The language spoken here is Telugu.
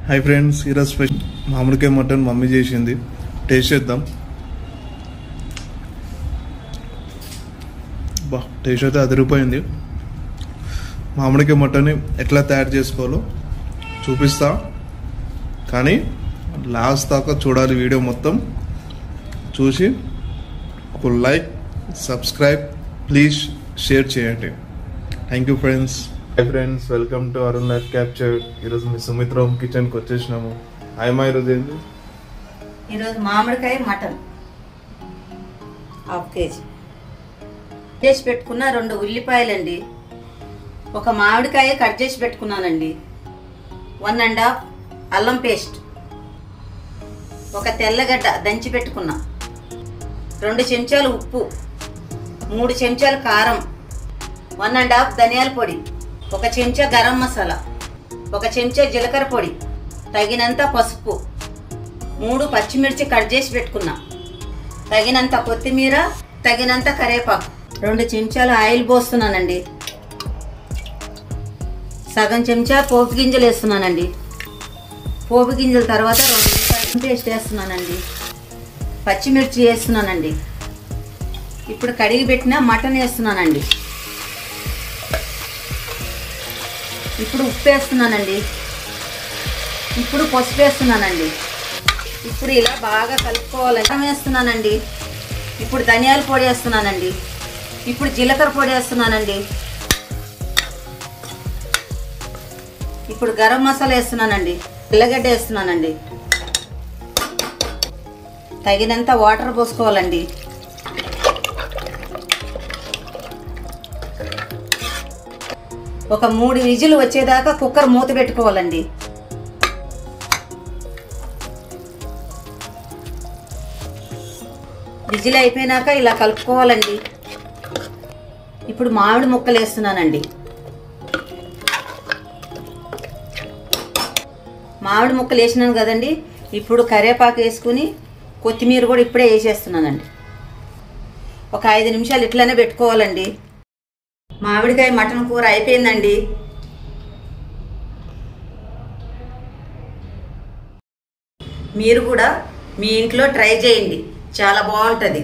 హాయ్ ఫ్రెండ్స్, ఈరోజు స్పెషల్ మామిడికాయ మటన్ మమ్మీ చేసింది. టేస్ట్ చేద్దాం. టేస్ట్ అయితే అదిరిపోయింది. మామిడికాయ మటన్ని ఎట్లా తయారు చేసుకోవాలో చూపిస్తా, కానీ లాస్ట్ దాకా చూడాలి. వీడియో మొత్తం చూసి ఒక లైక్, సబ్స్క్రైబ్, ప్లీజ్ షేర్ చేయండి. Thank you friends. Hi friends, welcome to Arun life capture. ఈరోజు మీ సుమిత్ర హోమ్ కిచెన్కి వచ్చేసినాము. ఆయమ్మా, ఈరోజు ఏంటి? ఈరోజు మామిడికాయ మటన్ హాఫ్ కేజీ చేసి పెట్టుకున్న 2 ఉల్లిపాయలండి, ఒక మామిడికాయ కట్ చేసి పెట్టుకున్నానండి, 1½ అల్లం పేస్ట్, ఒక తెల్లగడ్డ దంచి పెట్టుకున్నా, 2 చెంచాలు ఉప్పు, 3 చెంచాలు కారం, 1½ ధనియాల పొడి, 1 చెంచా గరం మసాలా, 1 చెంచా జీలకర్ర పొడి, తగినంత పసుపు, 3 పచ్చిమిర్చి కట్ చేసి పెట్టుకున్నా, తగినంత కొత్తిమీర, తగినంత కరివేపాకు, 2 చెంచాలు ఆయిల్ పోస్తున్నానండి, సగం చెంచా పోపు గింజలు వేస్తున్నానండి, పోపు గింజల తర్వాత 2 ఉల్లిపాయల పేస్ట్ వేస్తున్నానండి, పచ్చిమిర్చి వేస్తున్నానండి, ఇప్పుడు కడిగి పెట్టిన మటన్ వేస్తున్నానండి, ఇప్పుడు ఉప్పు వేస్తున్నానండి, ఇప్పుడు పసుపు వేస్తున్నానండి, ఇప్పుడు ఇలా బాగా కలుపుకోవాలని వేస్తున్నానండి, ఇప్పుడు ధనియాల పొడి వేస్తున్నానండి, ఇప్పుడు జీలకర్ర పొడి వేస్తున్నానండి, ఇప్పుడు గరం మసాలా వేస్తున్నానండి, తెల్లగడ్డ వేస్తున్నానండి, తగినంత వాటర్ పోసుకోవాలండి, ఒక 3 విజిల్ వచ్చేదాకా కుక్కర్ మూత పెట్టుకోవాలండి. విజిల్ అయిపోయినాక ఇలా కలుపుకోవాలండి. ఇప్పుడు మామిడి ముక్కలు వేస్తున్నానండి, మామిడి ముక్కలు వేసినాను కదండి. ఇప్పుడు కరివేపాకు వేసుకుని కొత్తిమీర కూడా ఇప్పుడే వేసేస్తున్నానండి. ఒక 5 నిమిషాలు ఇట్లానే పెట్టుకోవాలండి. మామిడికాయ మటన్ కూర అయిపోయిందండి. మీరు కూడా మీ ఇంట్లో ట్రై చేయండి, చాలా బాగుంటుంది.